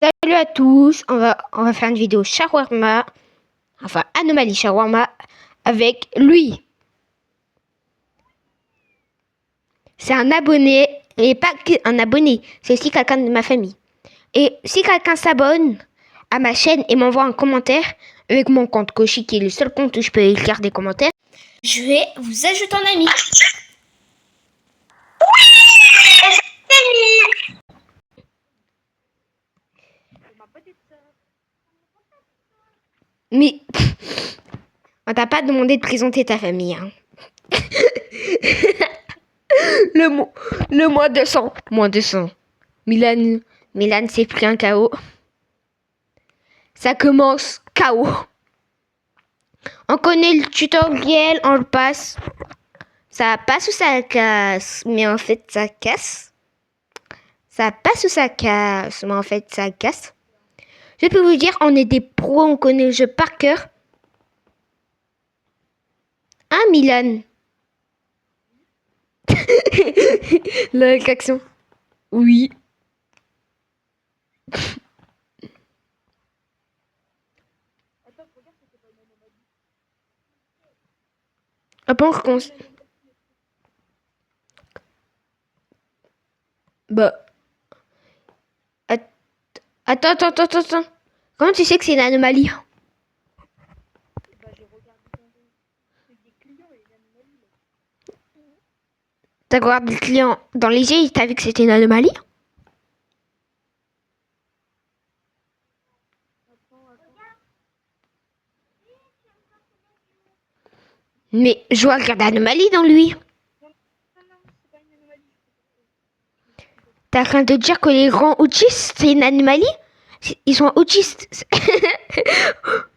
Salut à tous, on va faire une vidéo shawarma, enfin anomalie shawarma avec lui. C'est un abonné, et pas qu'un abonné, c'est aussi quelqu'un de ma famille. Et si quelqu'un s'abonne à ma chaîne et m'envoie un commentaire avec mon compte Koshi, qui est le seul compte où je peux écrire des commentaires, je vais vous ajouter en ami. Mais on t'a pas demandé de présenter ta famille, hein. Le moins de sang. Moins de sang. Milan s'est pris un KO. Ça commence KO. On connaît le tutoriel, on le passe. Ça passe ou ça casse. Mais en fait, ça casse. Ça passe ou ça casse. Mais en fait, ça casse. Je peux vous dire, on est des pros, on connaît le jeu par cœur. Hein, Milan? La klaxon. Oui. Ah bon, qu'on... Bah. Attends. Comment tu sais que c'est une anomalie? T'as regardé le client dans les yeux, il t'a vu que c'était une anomalie? Mais je vois regarder l'anomalie dans lui. T'es en train de dire que les grands autistes, c'est une anomalie? Ils sont autistes.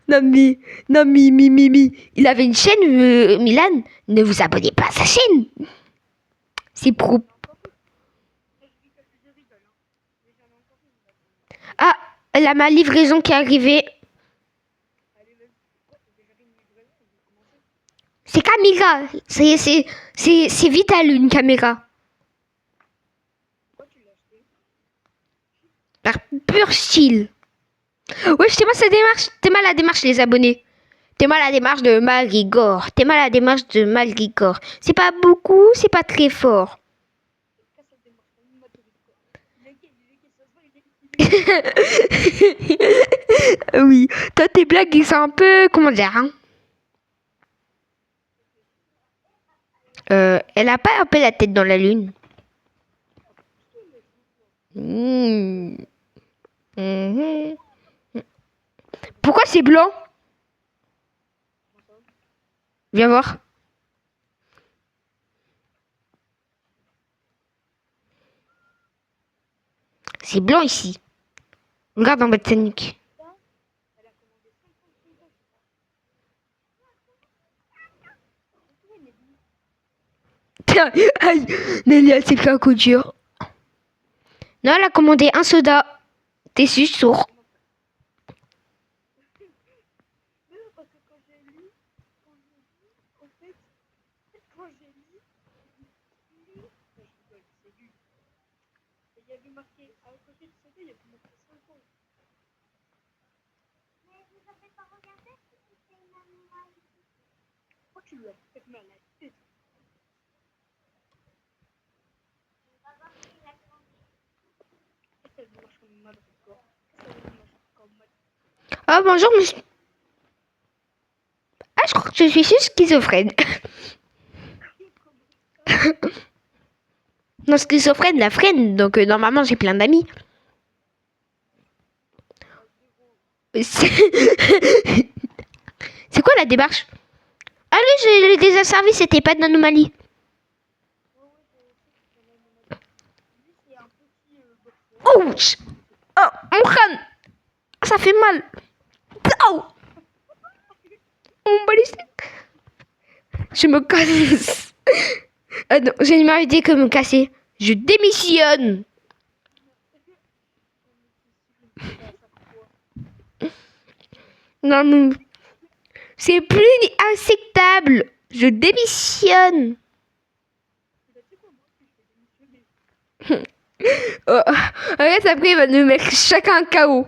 Non, il avait une chaîne, Milan. Ne vous abonnez pas à sa chaîne. C'est pro. Ah, ma livraison qui est arrivée. C'est caméra. C'est vital, une caméra. Par pur style. Ouais, t'es mal sa démarche. T'es mal la démarche, les abonnés. T'es mal la démarche de Malrigor. T'es mal la démarche de Malrigor. C'est pas beaucoup, c'est pas très fort. Oui, toi tes blagues ils sont un peu, comment dire, hein. Elle a pas un peu la tête dans la lune. Mmh. Mmh. Pourquoi c'est blanc? Viens voir. C'est blanc ici. Regarde en bas de sa nuque. Tiens, aïe, Nelly, elle s'est fait un coup dur. Non, elle a commandé un soda. T'es sourd. Ah, bonjour, monsieur. Ah, je crois que je suis schizophrène. Non, schizophrène, la freine. Donc, normalement, j'ai plein d'amis. C'est quoi la démarche? Allez, je l'ai déjà servi, c'était pas d'anomalie. Ouch! Oh, mon crâne! Ça fait mal! Oh! Mon balistique! Je me casse! Ah non, j'ai une idée que me casser. Je démissionne! Non, mais c'est plus acceptable! Je démissionne! Oh, arrête, après, il va nous mettre chacun KO.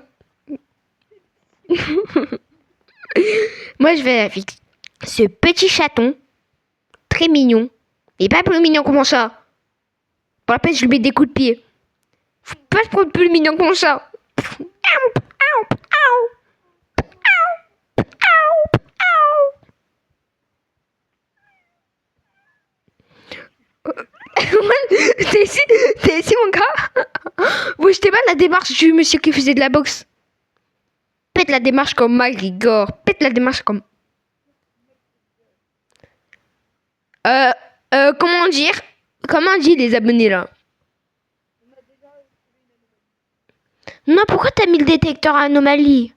Moi, je vais avec ce petit chaton, très mignon. Et pas plus mignon que mon chat. Pour la peine, je lui mets des coups de pied. Faut pas se prendre plus mignon que mon chat. T'es ici, mon gars. Vous jetez pas la démarche du monsieur qui faisait de la boxe. Pète la démarche comme McGregor. Pète la démarche comme... Euh, comment dire? Comment on dit les abonnés là? Non, pourquoi t'as mis le détecteur à anomalie?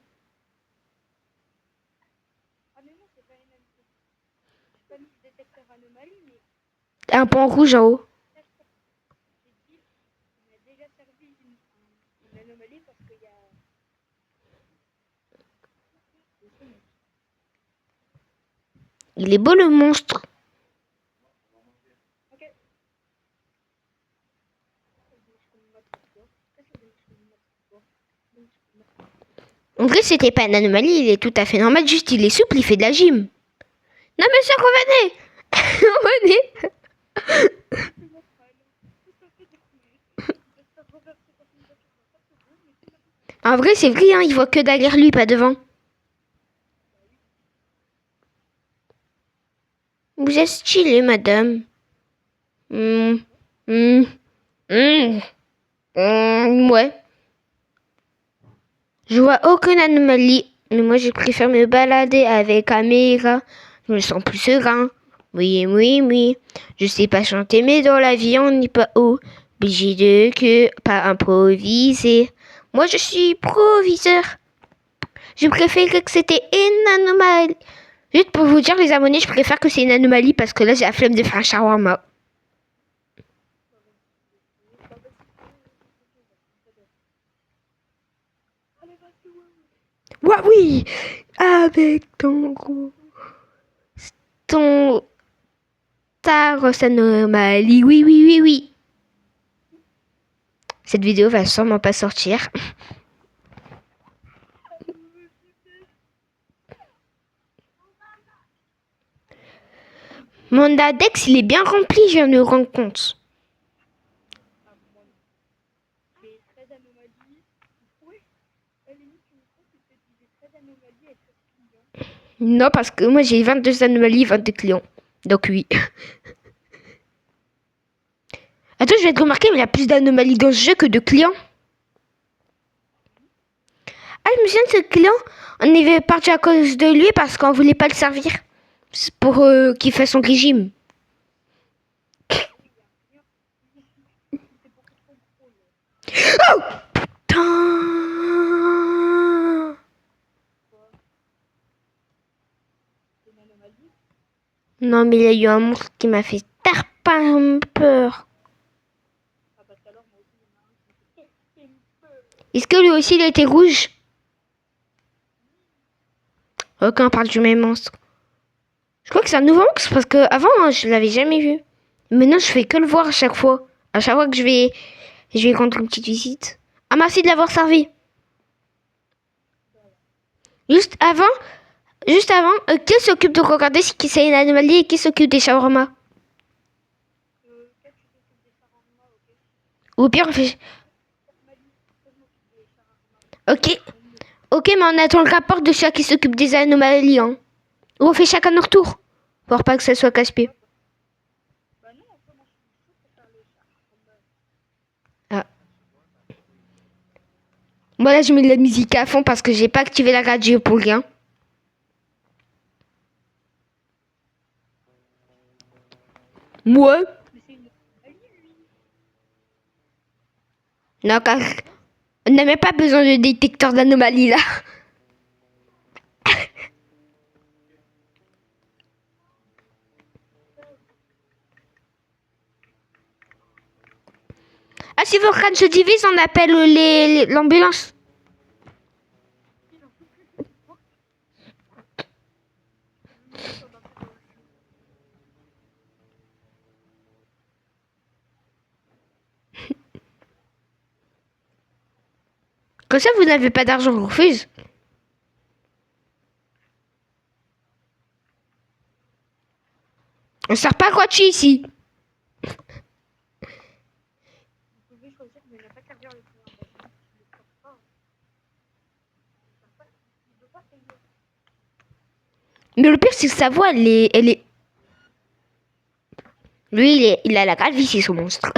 Un point rouge en haut. Il est beau le monstre. En vrai, c'était pas une anomalie, il est tout à fait normal, juste il est souple, il fait de la gym. Non, monsieur, revenez. Revenez. En vrai, c'est vrai, hein, il voit que derrière lui, pas devant. Vous êtes stylé, madame. Ouais. Je vois aucune anomalie, mais moi, je préfère me balader avec caméra. Je me sens plus serein. Oui, oui, oui. Je sais pas chanter, mais dans la vie, on n'est pas obligé de que pas improviser. Moi, je suis proviseur. Je préfère que c'était une anomalie. Juste pour vous dire, les abonnés, je préfère que c'est une anomalie parce que là, j'ai la flemme de faire un shawarma. Ouais, oui, avec ton gros, ton ta grosse anomalie. Oui, oui, oui, oui. Cette vidéo va sûrement pas sortir. Mon index, il est bien rempli, je viens de me rendre compte. Non, parce que moi j'ai 22 anomalies, 22 clients. Donc oui. Attends, je vais te remarquer, mais il y a plus d'anomalies dans ce jeu que de clients. Ah, je me souviens de ce client. On est parti à cause de lui parce qu'on voulait pas le servir. C'est pour qu'il fasse son régime. Oh putain. Non, mais il y a eu un monstre qui m'a fait tarpin peur. Est-ce que lui aussi il était rouge? Ok, on parle du même monstre. Je crois que c'est un nouveau monstre parce que avant hein, je l'avais jamais vu. Maintenant je fais que le voir à chaque fois. À chaque fois que je vais rendre une petite visite. Ah merci de l'avoir servi. Juste avant, qui s'occupe de regarder si c'est une anomalie et qui s'occupe des shawarma? Ou au pire on fait. Ok. Ok, mais on attend le rapport de celui qui s'occupe des anomalies. Hein. Ou on fait chacun notre tour. Pour pas que ça soit casse-pied. Ah. Moi là je mets de la musique à fond parce que j'ai pas activé la radio pour rien. Moi. Non, car on n'a même pas besoin de détecteur d'anomalie là. Ah, si vos crânes se divisent, on appelle l'ambulance. Comme ça, vous n'avez pas d'argent, on refuse. On sort pas gratuit ici. Mais le pire, c'est que sa voix, elle est... Lui, il a la calvitie, ce monstre.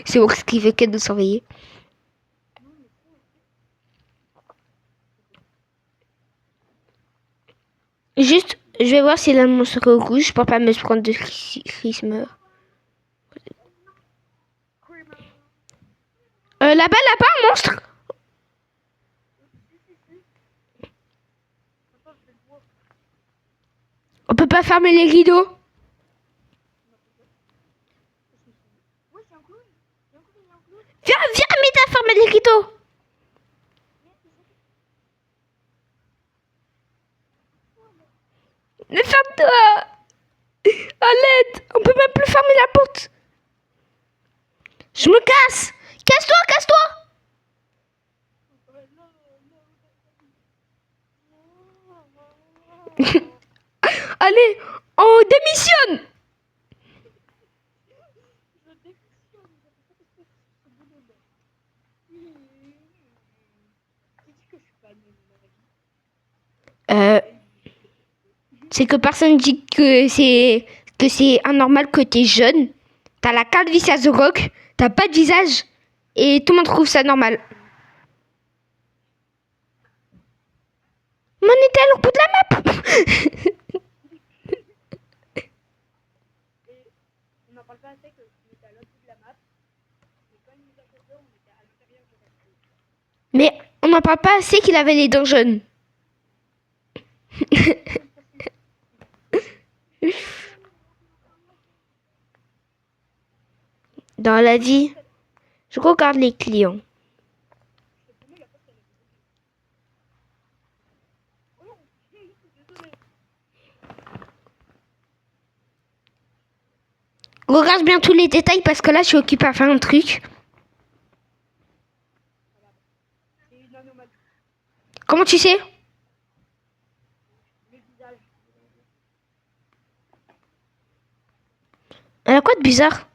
C'est ce qui fait que de surveiller. Juste, je vais voir s'il a le monstre rouge pour pas me prendre de Christmas. Là-bas, un monstre. On peut pas fermer les rideaux. Viens, mais t'as fermé les rideaux. Mais ferme-toi. À l'aide. On peut même plus fermer la porte. Je me casse. Casse-toi, casse-toi. Allez, on démissionne. C'est que personne dit que c'est anormal que t'es jeune. T'as la calvitie à The Rock. T'as pas de visage. Et tout le monde trouve ça normal. Mais on était à l'autre bout de la map. Mais on n'en parle pas assez qu'il avait les dents jaunes. Dans la vie, je regarde les clients. Regarde bien tous les détails parce que là, je suis occupée à faire un truc. Comment tu sais? Elle a quoi de bizarre?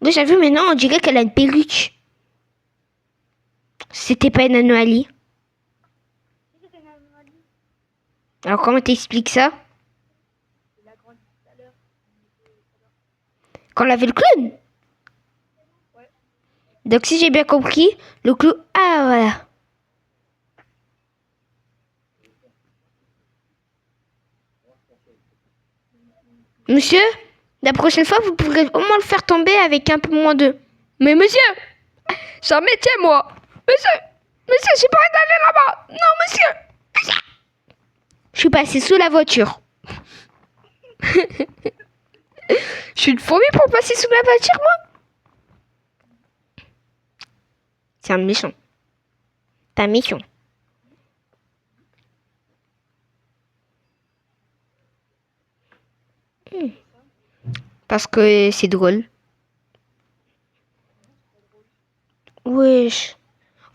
Oui, j'ai vu, mais non, on dirait qu'elle a une perruque. C'était pas une anomalie. Alors, comment t'expliques ça? Quand on avait le clown? Donc, si j'ai bien compris, le clown... Ah, voilà. Monsieur, la prochaine fois, vous pourrez au moins le faire tomber avec un peu moins de... Mais monsieur, c'est un métier, moi. Monsieur, j'ai pas envie d'aller là-bas. Non, monsieur. Je suis passée sous la voiture. Je suis une fourmi pour passer sous la voiture, moi. C'est un méchant. T'es un méchant. Parce que c'est drôle. Wesh.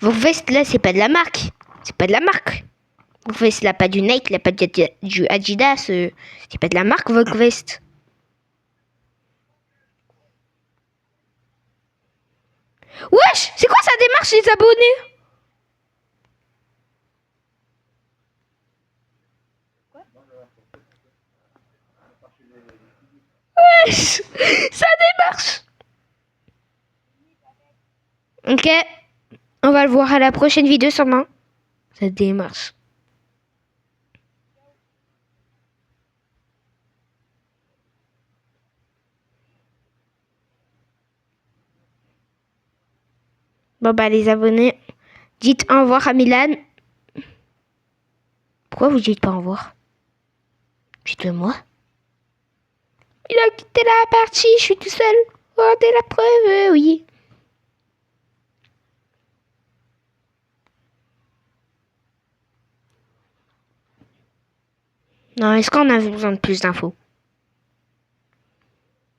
Vos vestes là, c'est pas de la marque. C'est pas de la marque. Vos vestes là, pas du Nike, là, pas du Adidas. C'est pas de la marque, votre veste. Wesh, c'est quoi sa démarche, les abonnés? Wesh, sa démarche. Ok, on va le voir à la prochaine vidéo sûrement. Ça démarche. Bon bah les abonnés, dites au revoir à Milan. Pourquoi vous dites pas au revoir? Dites-le moi. Il a quitté la partie, je suis tout seul. Regardez la preuve, oui. Non, est-ce qu'on a besoin de plus d'infos?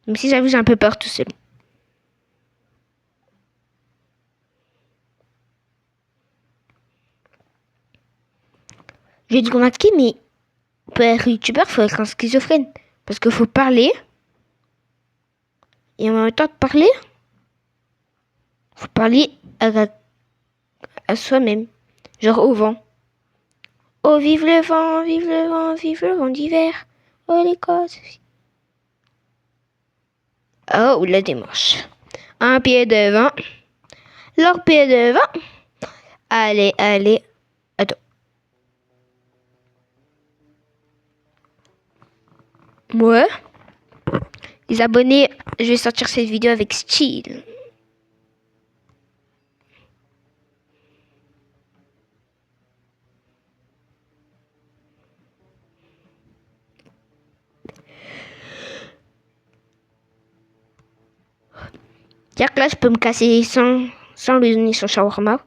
Même si j'avoue, j'ai un peu peur tout seul. J'ai dû remarquer, mais pour être youtubeur, il faut être un schizophrène. Parce qu'il faut parler. Et en même temps de parler, faut parler à soi-même. Genre au vent. Oh, vive le vent, vive le vent, vive le vent d'hiver. Oh, l'Écosse. Oh, la démarche. Un pied devant. Leur pied devant. Allez, allez. Attends. Ouais. Les abonnés, je vais sortir cette vidéo avec style. C'est-à-dire que là, je peux me casser sans lui donner son shawarma.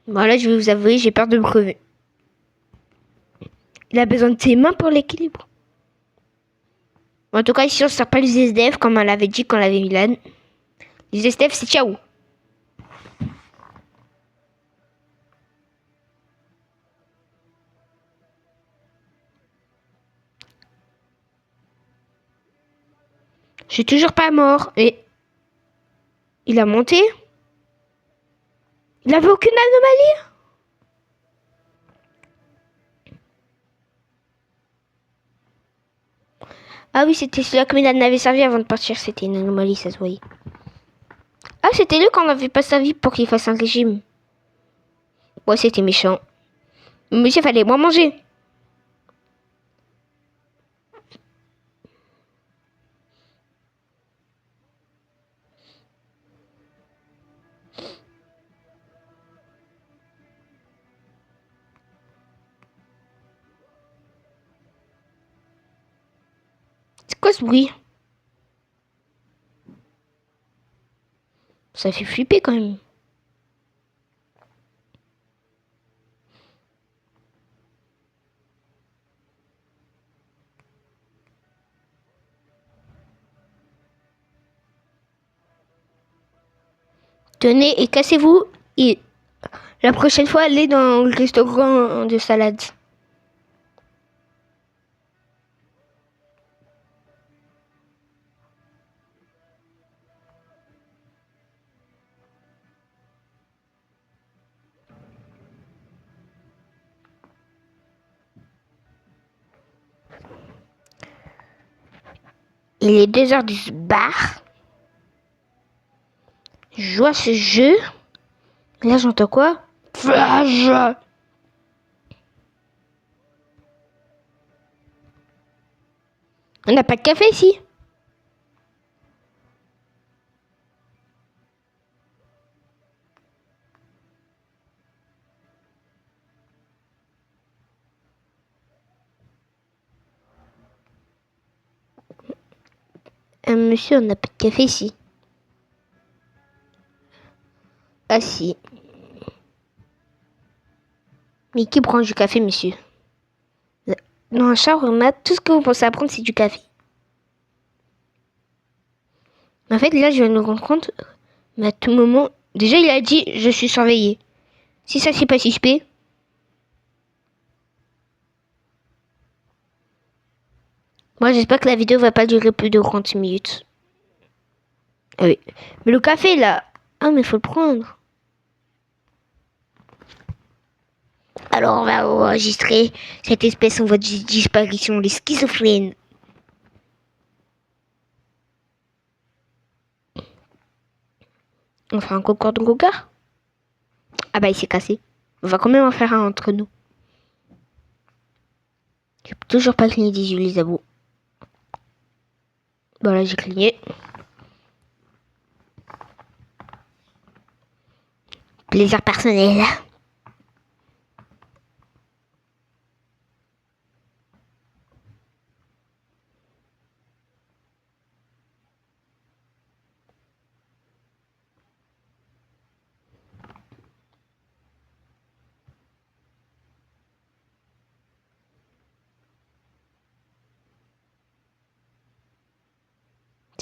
Voilà, je vais vous avouer, j'ai peur de me crever. Il a besoin de ses mains pour l'équilibre. En tout cas, ici, on ne sort pas les SDF comme on l'avait dit quand on l'avait mis là. Les SDF, c'est ciao. Je suis toujours pas mort. Et il a monté. Il avait aucune anomalie. Ah oui, c'était celui-là comme il en avait servi avant de partir. C'était une anomalie, ça se voyait. Ah, c'était lui qu'on n'avait pas servi pour qu'il fasse un régime. Ouais, c'était méchant. Monsieur, fallait moins manger. C'est quoi ce bruit? Ça fait flipper quand même. Tenez et cassez-vous. Et la prochaine fois, allez dans le restaurant de salade. Il est 2h du bar. Je joue à ce jeu. Là, j'entends quoi? Flash! On n'a pas de café ici. Monsieur, on n'a pas de café ici. Ah si. Mais qui prend du café, monsieur? Dans un shawarma, tout ce que vous pensez à prendre, c'est du café. En fait, là, je viens de me rendre compte, mais à tout moment... Déjà, il a dit, je suis surveillé. Si ça, c'est pas suspect... Moi, j'espère que la vidéo va pas durer plus de 30 minutes. Ah oui. Mais le café, là... Ah, mais faut le prendre. Alors, on va enregistrer cette espèce en voie de disparition, les schizophrènes. On fait un concours de regard. Ah bah, il s'est cassé. On va quand même en faire un entre nous. J'ai toujours pas cligné des yeux, les abos. Voilà, j'ai cligné. Plaisir personnel.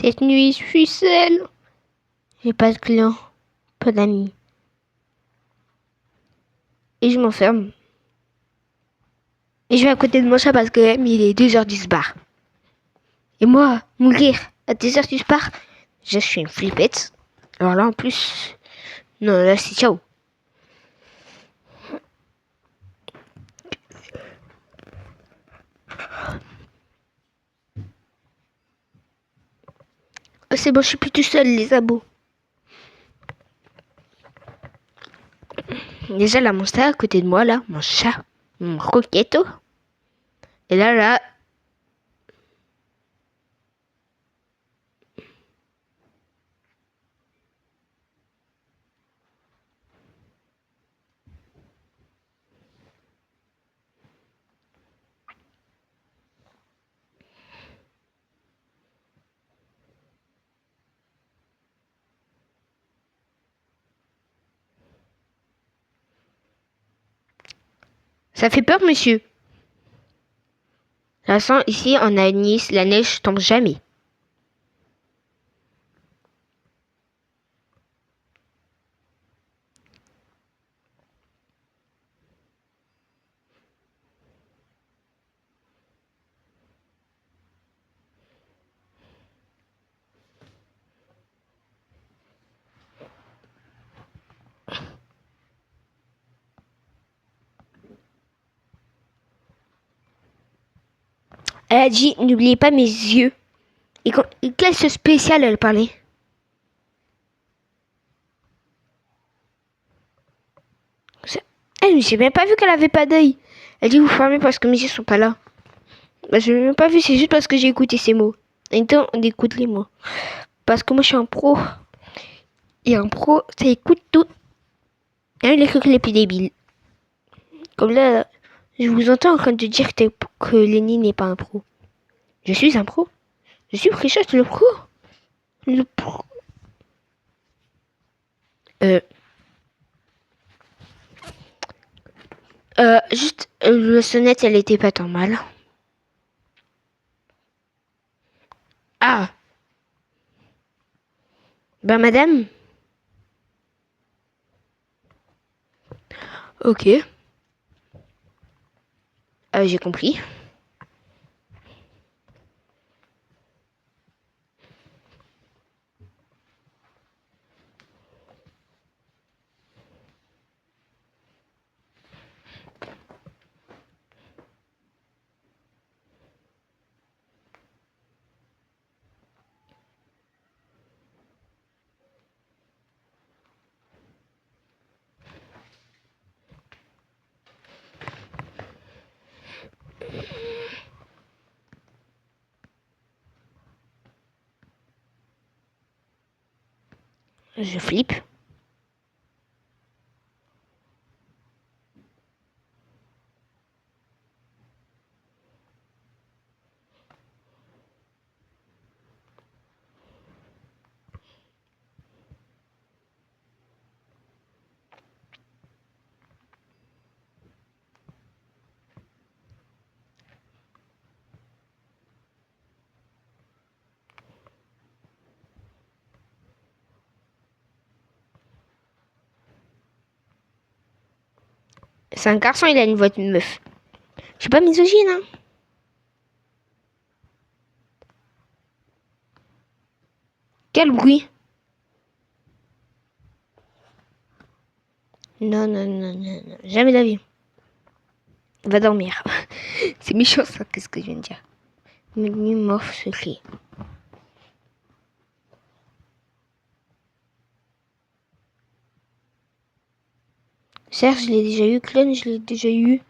Cette nuit, je suis seule. J'ai pas de clients, pas d'amis. Et je m'enferme. Et je vais à côté de mon chat parce que il est 2h du bar. Et moi, mourir à 2h du bar, je suis une flippette. Alors là, en plus, non, là, c'est ciao. Oh, c'est bon, je suis plus tout seul, les abos. Déjà, là, mon chat à côté de moi, là, mon chat, mon roquetto. Et là, ça fait peur, monsieur. La sent ici, en Nice, la neige tombe jamais. Elle a dit, n'oubliez pas mes yeux. Et quel ce spécial elle parlait? Elle, j'ai même pas vu qu'elle avait pas d'œil. Elle dit, vous fermez parce que mes yeux sont pas là. Bah, je l'ai même pas vu, c'est juste parce que j'ai écouté ces mots. Et maintenant, on écoute les mots. Parce que moi, je suis un pro. Et un pro, ça écoute tout. Et il est que les plus débiles. Comme là, je vous entends en train de dire que Lenny n'est pas un pro. Je suis un pro. Je suis Richard le pro. Le pro. Euh, juste, la sonnette, elle était pas tant mal. Ah. Ben, madame. Ok. J'ai compris. Je flippe. C'est un garçon, il a une voix de meuf. Je suis pas misogyne, hein. Quel bruit. Non, non, non, non, non. Jamais de la vie. Va dormir. C'est méchant, ça, qu'est-ce que je viens de dire. Menu morph secret. Certes, je l'ai déjà eu. Clone, je l'ai déjà eu.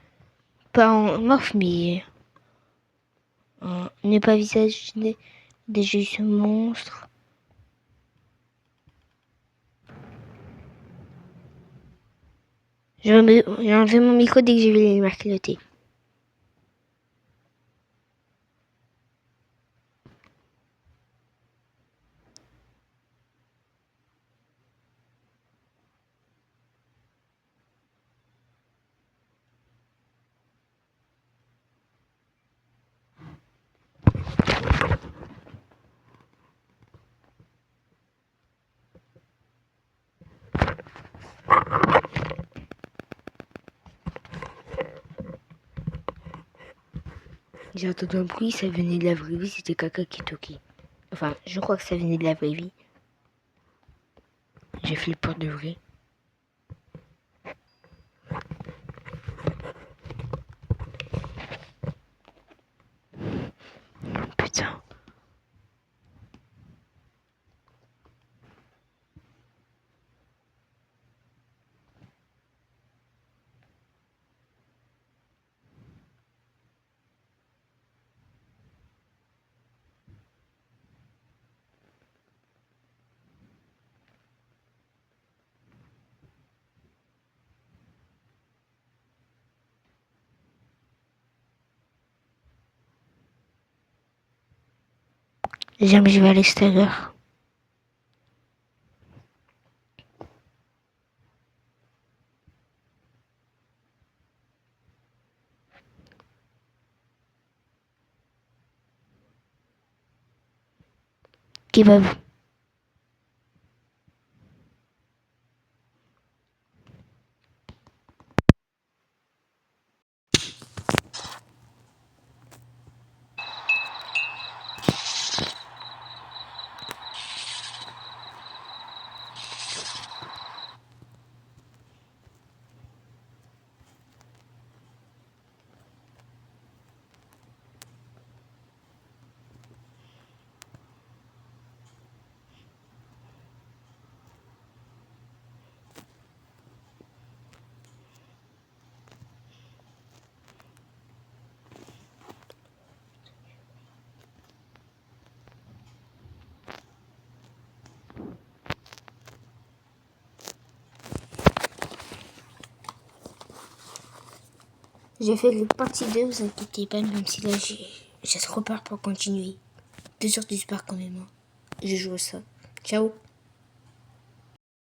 Pas en morph, mais... n'est pas visage. Je l'ai déjà eu ce monstre. J'ai enlevé mon micro dès que j'ai vu les lumières clignoter. J'ai entendu un bruit, ça venait de la vraie vie, c'était caca qui toquait. Enfin, je crois que ça venait de la vraie vie. J'ai fait le pour de vrai. Putain. Jamais je vais à l'extérieur. Qui va vous? J'ai fait le partie 2, vous inquiétez pas, même si là j'ai trop peur pour continuer. 2 heures du sport quand même. Hein. Je joue à ça. Ciao.